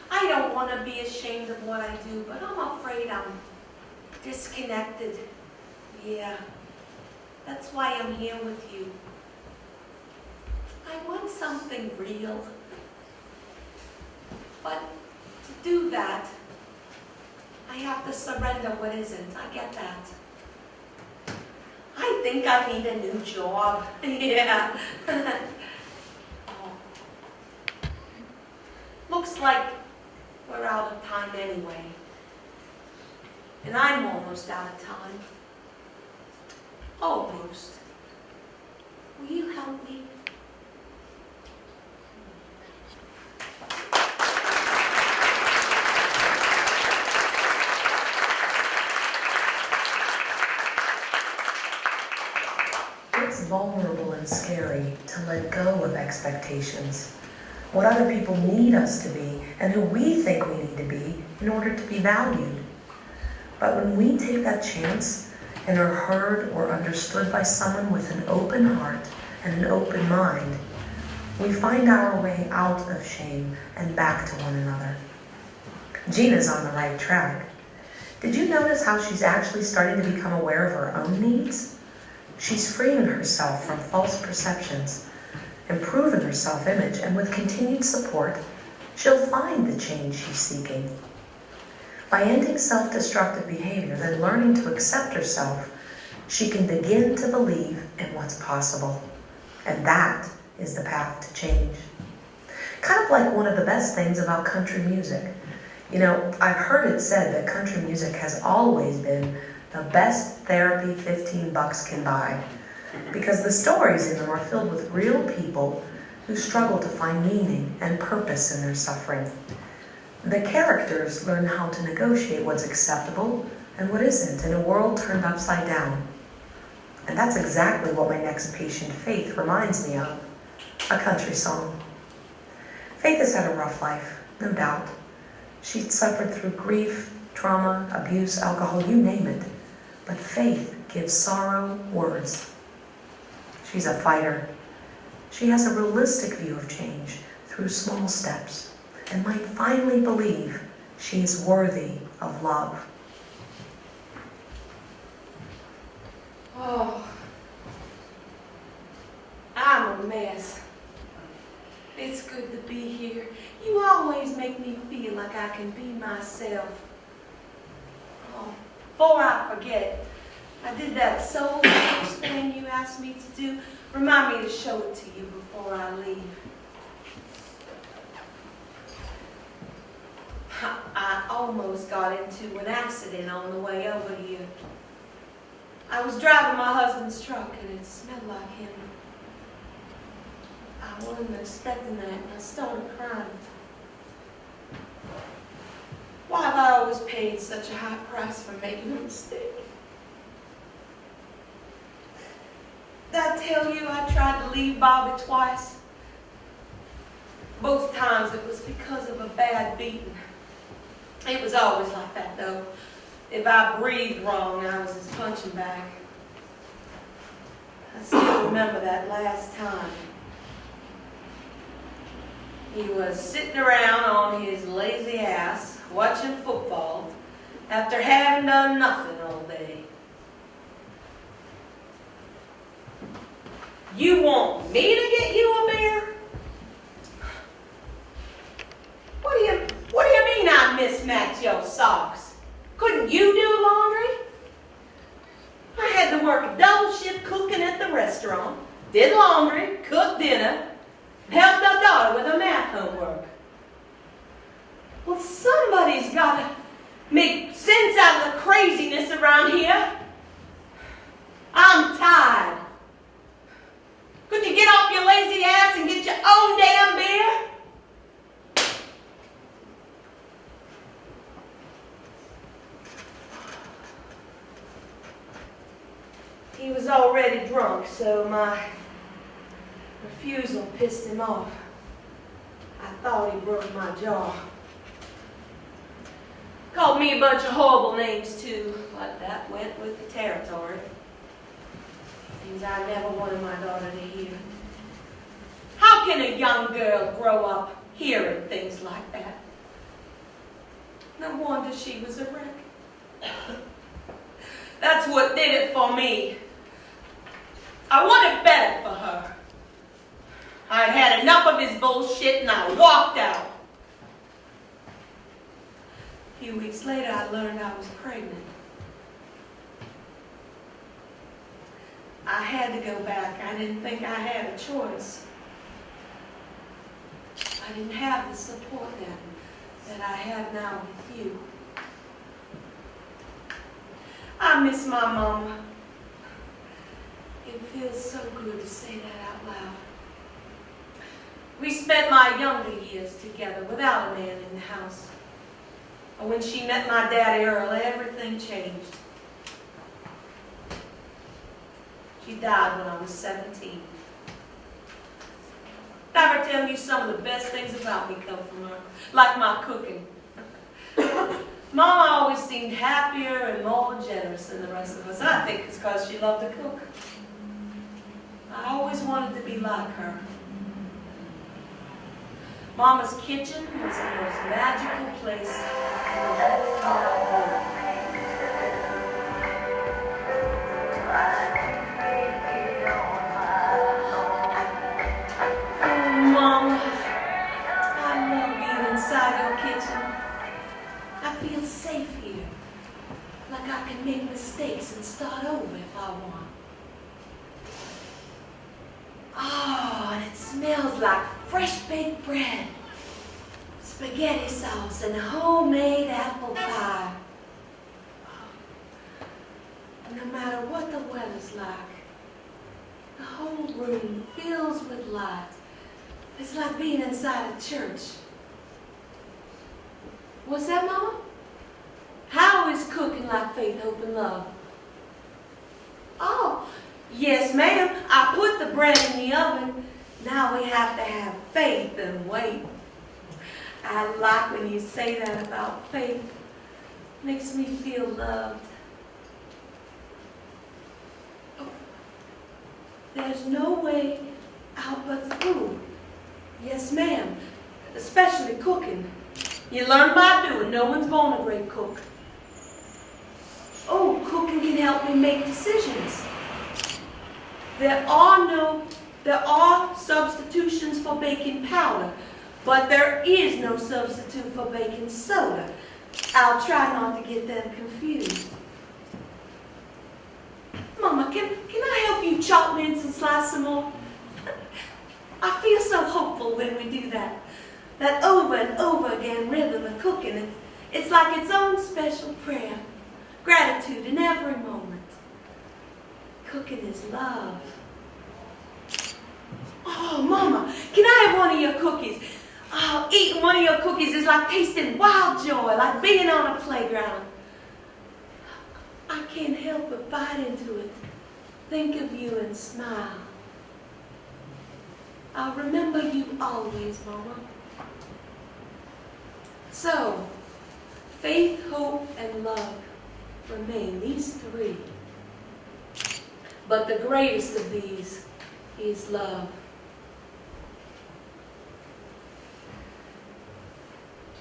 I don't want to be ashamed of what I do, but I'm afraid I'm disconnected. Yeah, that's why I'm here with you. I want something real. But to do that, I have to surrender what isn't. I get that. I think I need a new job. Yeah. Oh. Looks like we're out of time anyway. And I'm almost out of time. Almost. Will you help me? It's vulnerable and scary to let go of expectations. What other people need us to be and who we think we need to be in order to be valued. But when we take that chance and are heard or understood by someone with an open heart and an open mind, we find our way out of shame and back to one another. Gina's on the right track. Did you notice how she's actually starting to become aware of her own needs? She's freeing herself from false perceptions, improving her self-image, and with continued support, she'll find the change she's seeking. By ending self-destructive behavior and learning to accept herself, she can begin to believe in what's possible. And that is the path to change. Kind of like one of the best things about country music. You know, I've heard it said that country music has always been the best therapy 15 bucks can buy, because the stories in them are filled with real people who struggle to find meaning and purpose in their suffering. The characters learn how to negotiate what's acceptable and what isn't in a world turned upside down. And that's exactly what my next patient, Faith, reminds me of, a country song. Faith has had a rough life, no doubt. She'd suffered through grief, trauma, abuse, alcohol, you name it. But Faith gives sorrow words. She's a fighter. She has a realistic view of change through small steps and might finally believe she is worthy of love. Oh, I'm a mess. It's good to be here. You always make me feel like I can be myself. Oh, before I forget, I did that soul search thing you asked me to do. Remind me to show it to you before I leave. I almost got into an accident on the way over here. I was driving my husband's truck and it smelled like him. I wasn't expecting that and I started crying. Why have I always paid such a high price for making a mistake? Did I tell you I tried to leave Bobby twice? Both times it was because of a bad beating. It was always like that though. If I breathed wrong, I was his punching bag. I still remember that last time. He was sitting around on his lazy ass, watching football, after having done nothing all day. You want me to get you a beer? What do you mean I mismatched your socks? Couldn't you do laundry? I had to work a double shift cooking at the restaurant, did laundry, cooked dinner, helped our daughter with her math homework. Well, somebody's got to make sense out of the craziness around here. I'm tired. Couldn't you get off your lazy ass and get your own damn beer? He was already drunk, so my refusal pissed him off. I thought he broke my jaw. Called me a bunch of horrible names too, but that went with the territory. Things I never wanted my daughter to hear. How can a young girl grow up hearing things like that? No wonder she was a wreck. That's what did it for me. I wanted better for her. I'd had enough of his bullshit and I walked out. A few weeks later, I learned I was pregnant. I had to go back. I didn't think I had a choice. I didn't have the support then that I have now with you. I miss my mama. It feels so good to say that out loud. We spent my younger years together without a man in the house. But when she met my daddy Earl, everything changed. She died when I was 17. Never tell you some of the best things about me come from her, like my cooking. Mama always seemed happier and more generous than the rest of us. I think it's because she loved to cook. I always wanted to be like her. Mama's kitchen was the most magical place in the whole wide world. Oh, Mama, I love being inside your kitchen. I feel safe here, like I can make mistakes and start over if I want. Oh, and it smells like fresh baked bread, spaghetti sauce, and homemade apple pie. No matter what the weather's like, the whole room fills with light. It's like being inside a church. What's that, Mama? How is cooking like faith, hope, and love? Oh, yes, ma'am. I put the bread in the oven. Now we have to have faith and wait. I like when you say that about faith. Makes me feel loved. Oh, there's no way out but through. Yes, ma'am. Especially cooking. You learn by doing. No one's born a great cook. Oh, cooking can help me make decisions. There are substitutions for baking powder, but there is no substitute for baking soda. I'll try not to get them confused. Mama, can I help you chop, mince, and slice some more? I feel so hopeful when we do that. That over and over again rhythm of cooking. It's like its own special prayer. Gratitude in every moment. Cooking is love. Oh, Mama, can I have one of your cookies? Oh, eating one of your cookies is like tasting wild joy, like being on a playground. I can't help but bite into it, think of you and smile. I'll remember you always, Mama. So, faith, hope, and love remain, these three. But the greatest of these is love.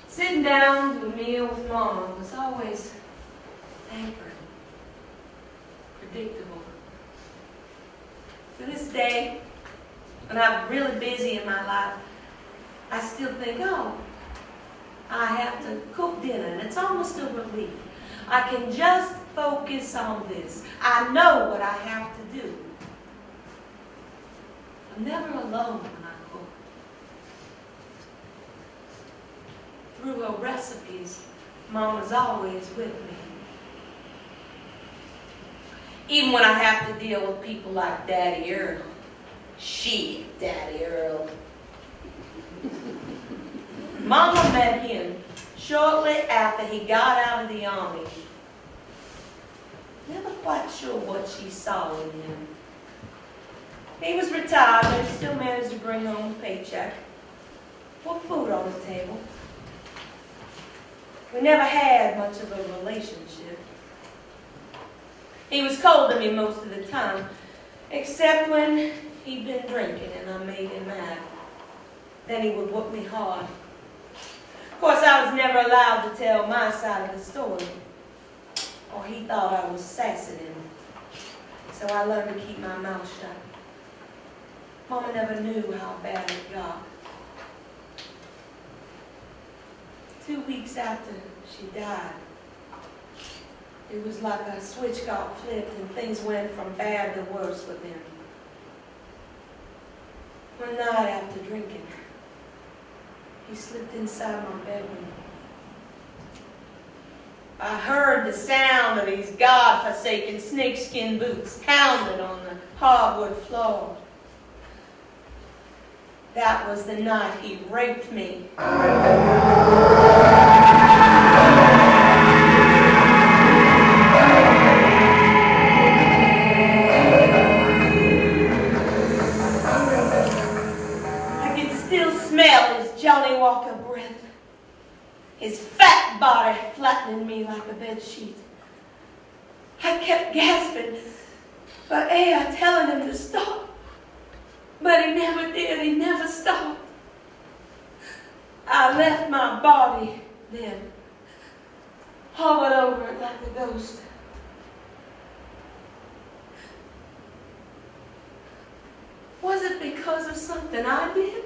Sitting down to a meal with Mama was always anchored, predictable. To this day, when I'm really busy in my life, I still think, oh, I have to cook dinner, and it's almost a relief. I can just focus on this. I know what I have to do. I'm never alone when I cook. Through her recipes, Mama's always with me. Even when I have to deal with people like Daddy Earl. Daddy Earl. Mama met him shortly after he got out of the Army. Never quite sure what she saw in him. He was retired, but he still managed to bring home a paycheck. Put food on the table. We never had much of a relationship. He was cold to me most of the time, except when he'd been drinking and I made him mad. Then he would whoop me hard. Of course, I was never allowed to tell my side of the story, or he thought I was sassing him. So I learned to keep my mouth shut. Mama never knew how bad it got. 2 weeks after she died, it was like a switch got flipped and things went from bad to worse with him. One night after drinking, he slipped inside my bedroom. I heard the sound of these God-forsaken snakeskin boots pounded on the hardwood floor. That was the night he raped me. Johnny Walker breath, his fat body flattening me like a bed sheet. I kept gasping for air, telling him to stop, but he never did. He never stopped. I left my body then, hovered over it like a ghost. Was it because of something I did?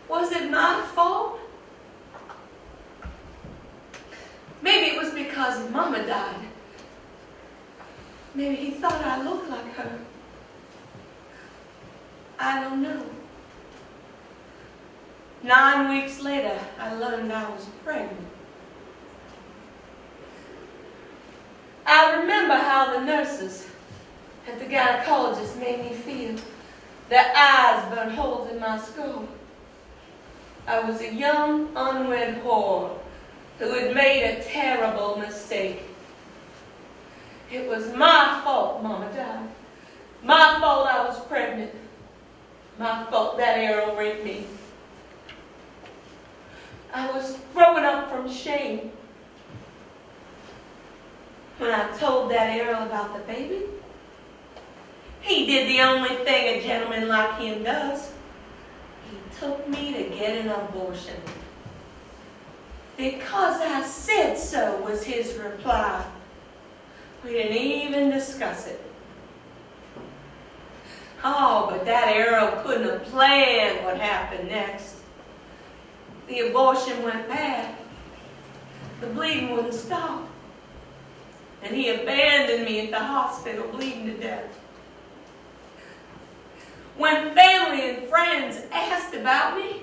Was it my fault? Maybe it was because Mama died. Maybe he thought I looked like her. I don't know. 9 weeks later, I learned I was pregnant. I remember how the nurses and the gynecologist made me feel. Their eyes burned holes in my skull. I was a young, unwed whore who had made a terrible mistake. It was my fault Mama died. My fault I was pregnant. My fault that Errol raped me. I was throwing up from shame. When I told that Errol about the baby, he did the only thing a gentleman like him does. He took me to get an abortion. Because I said so, was his reply. We didn't even discuss it. Oh, but that arrow couldn't have planned what happened next. The abortion went bad. The bleeding wouldn't stop. And he abandoned me at the hospital, bleeding to death. When family and friends asked about me,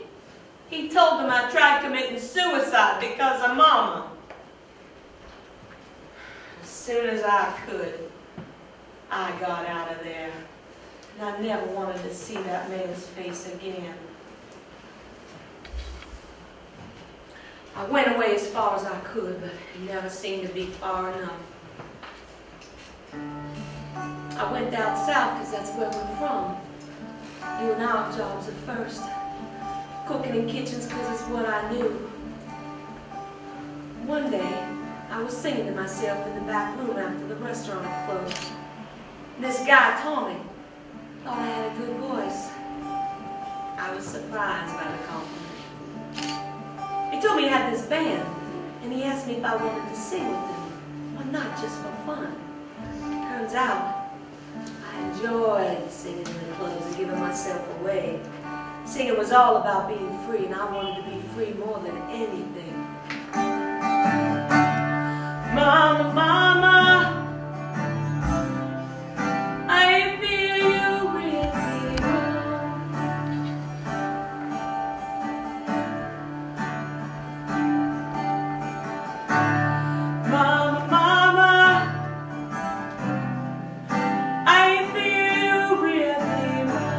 he told them I tried committing suicide because of Mama. As soon as I could, I got out of there. And I never wanted to see that man's face again. I went away as far as I could, but he never seemed to be far enough. I went down south because that's where we're from. Doing our jobs at first. Cooking in kitchens because it's what I knew. One day, I was singing to myself in the back room after the restaurant had closed. And this guy, Tommy, thought I had a good voice. I was surprised by the compliment. He told me he had this band, and he asked me if I wanted to sing with him. Well, not just for fun. Turns out, I enjoyed singing in the clubs and giving myself away. Singing was all about being free, and I wanted to be free more than anything. Mama, Mama, I feel you really wrong. Mama, Mama, I feel you really wrong.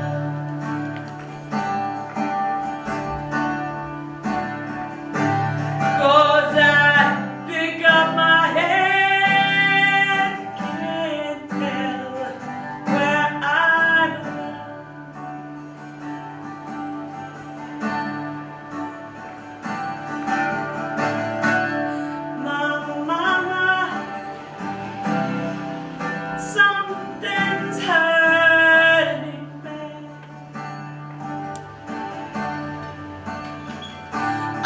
'Cause I pick up my head, can't tell where I belong. Mama, Mama, something's hurting me bad.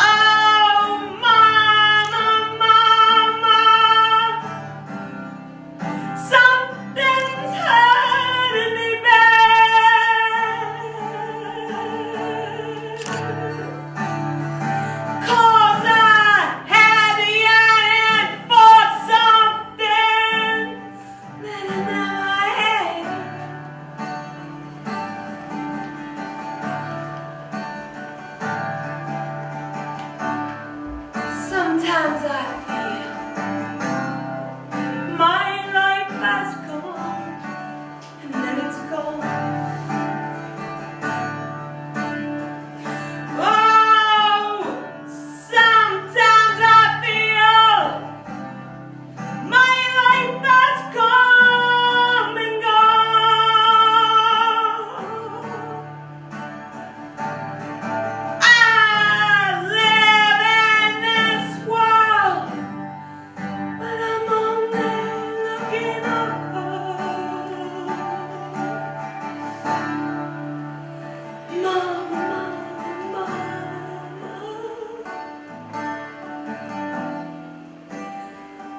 Oh, Mama, Mama, something's hurting me bad. 'Cause I had the yearning for something that I never had. Sometimes I feel my life has gone, and then it's gone. Oh, sometimes I feel my life has come and gone. I live in this world, but I'm only looking up. Mama, Mama,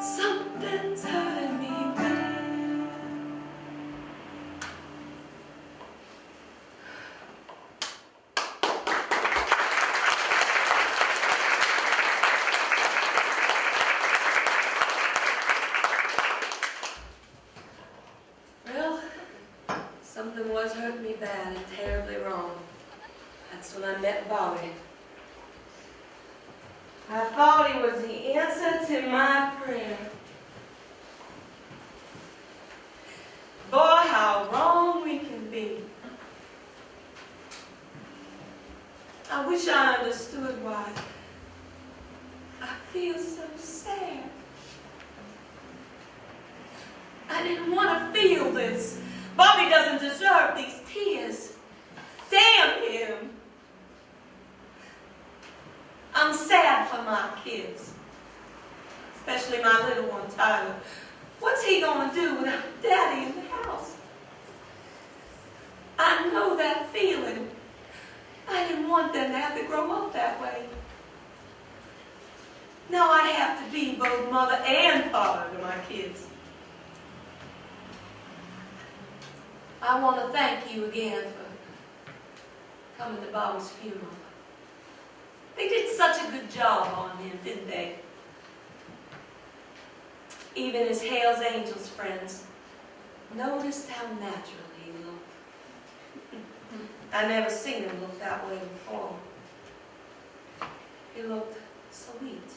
something's hurting me bad. Well, something was hurting me bad and terribly wrong. That's when I met Bobby. I thought he was the answer to my prayer. Boy, how wrong we can be. I wish I understood why I feel so sad. I didn't want to feel this. Bobby doesn't deserve these tears. Damn him. I'm sad for my kids, especially my little one, Tyler. What's he going to do without Daddy in the house? I know that feeling. I didn't want them to have to grow up that way. Now I have to be both mother and father to my kids. I want to thank you again for coming to Bobby's funeral. They did such a good job on him, didn't they? Even his Hell's Angels friends noticed how natural he looked. I never seen him look that way before. He looked sweet,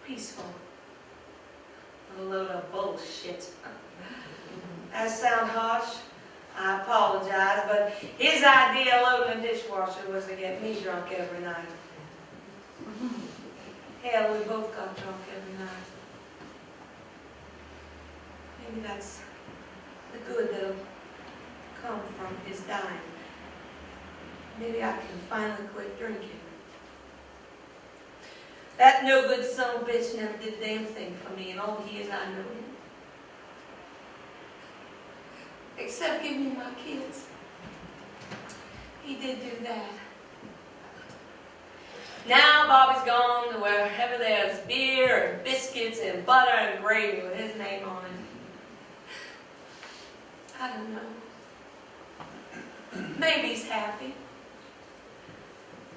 peaceful, a load of bullshit. That sound harsh? I apologize, but his idea of loading a dishwasher was to get me drunk every night. Hell, we both got drunk every night. Maybe that's the good that'll come from his dying. Maybe I can finally quit drinking. That no-good son of a bitch never did a damn thing for me in all the years I knew him. Except give me my kids. He did do that. Now Bobby's gone to wherever there's beer and biscuits and butter and gravy with his name on it. I don't know. Maybe he's happy.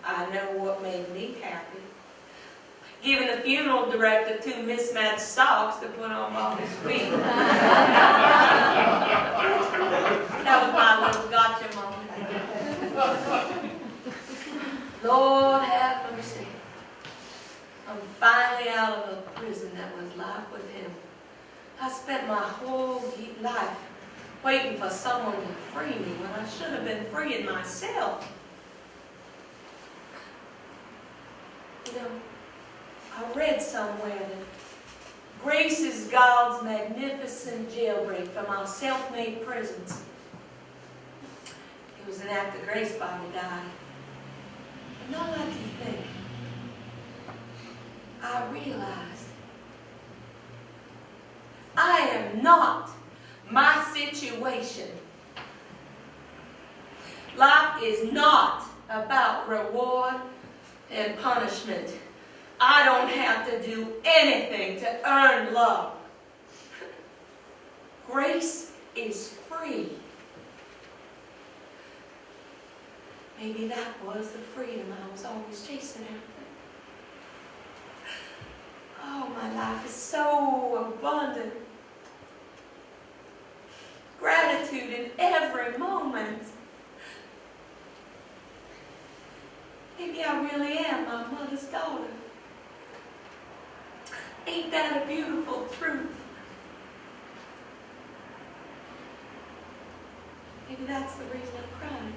I know what made me happy. Giving the funeral director 2 mismatched socks to put on Bobby's feet. That was my little gotcha moment. Lord have mercy. I'm finally out of a prison that was life with him. I spent my whole life waiting for someone to free me when I should have been freeing myself. You know, I read somewhere that grace is God's magnificent jailbreak from our self-made prisons. It was an act of grace Bobby died. But not like you think. I realized I am not my situation. Life is not about reward and punishment. I don't have to do anything to earn love. Grace is free. Maybe that was the freedom I was always chasing after. Oh, my life is so abundant. Gratitude in every moment. Maybe I really am my mother's daughter. Ain't that a beautiful truth? Maybe that's the reason I'm crying.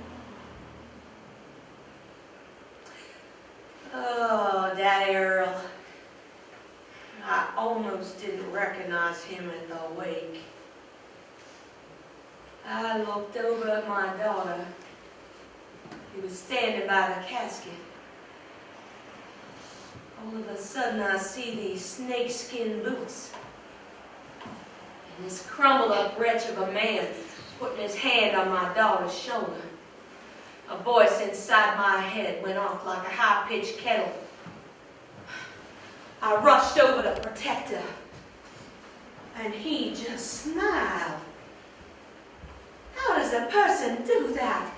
Oh, Daddy Earl. I almost didn't recognize him in the wake. I looked over at my daughter. He was standing by the casket. All of a sudden, I see these snakeskin boots. And this crumbled-up wretch of a man putting his hand on my daughter's shoulder. A voice inside my head went off like a high-pitched kettle. I rushed over to protect her. And he just smiled. How does a person do that?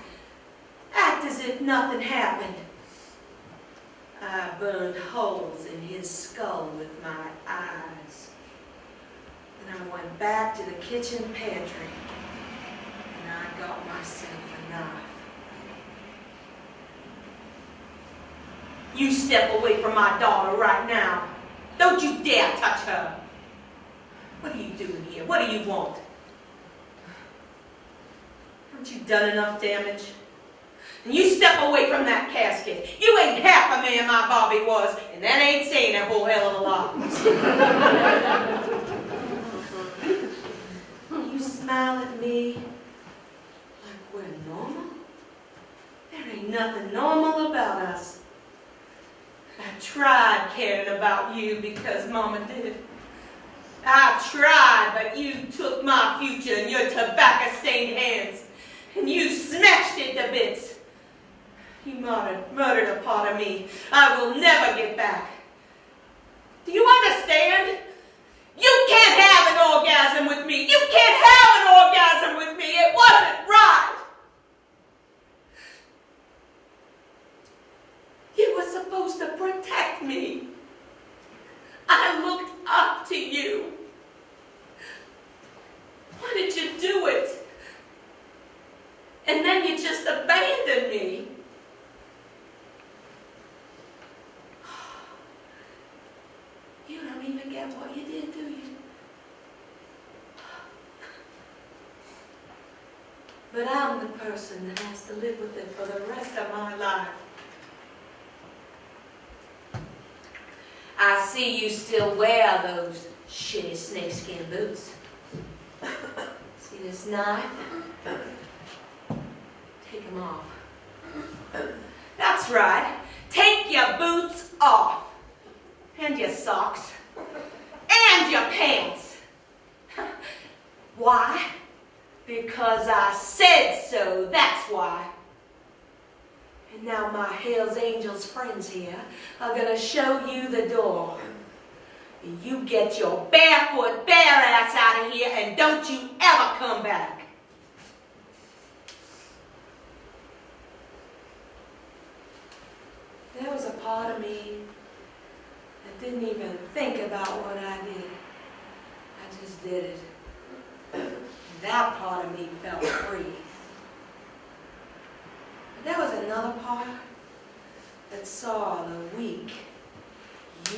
Act as if nothing happened. I burned holes in his skull with my eyes. And I went back to the kitchen pantry. And I got myself a knife. You step away from my daughter right now. Don't you dare touch her. What are you doing here? What do you want? Haven't you done enough damage? And you step away from that casket. You ain't half a man my Bobby was, and that ain't saying a whole hell of a lot. You smile at me like we're normal? There ain't nothing normal about us. I tried caring about you because Mama did. I tried, but you took my future in your tobacco-stained hands, and you smashed it to bits. You murdered a part of me I will never get back. Do you understand? You can't have an orgasm with me. You can't have an orgasm with me. It wasn't forget what you did, do you? But I'm the person that has to live with it for the rest of my life. I see you still wear those shitty snakeskin boots. See this knife? Take them off. That's right. Take your boots off. And your socks. And your pants. Why? Because I said so, that's why. And now my Hells Angels friends here are gonna show you the door. And you get your barefoot, bare ass out of here and don't you ever come back. There was a part of me that didn't even think about what I did. I just did it. That part of me felt free. But there was another part that saw the weak,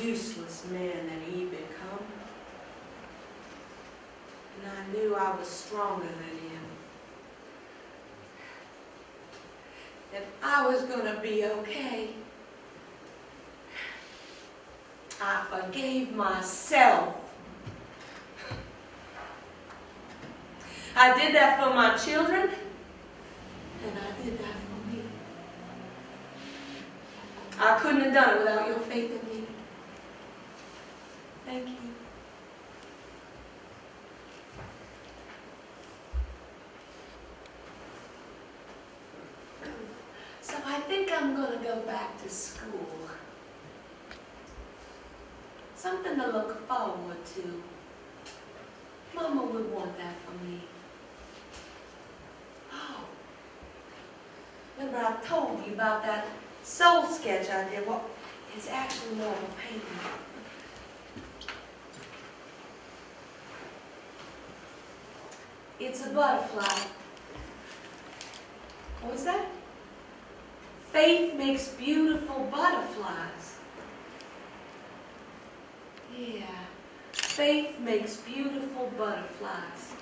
useless man that he'd become. And I knew I was stronger than him. That I was gonna be okay. I forgave myself. I did that for my children, and I did that for me. I couldn't have done it without your faith in me. Thank you. So I think I'm going to go back to school. Something to look forward to. Mama would want that for me. Oh, remember I told you about that soul sketch I did? Well, it's actually more of a painting. It's a butterfly. What was that? Faith makes beautiful butterflies. Yeah, faith makes beautiful butterflies.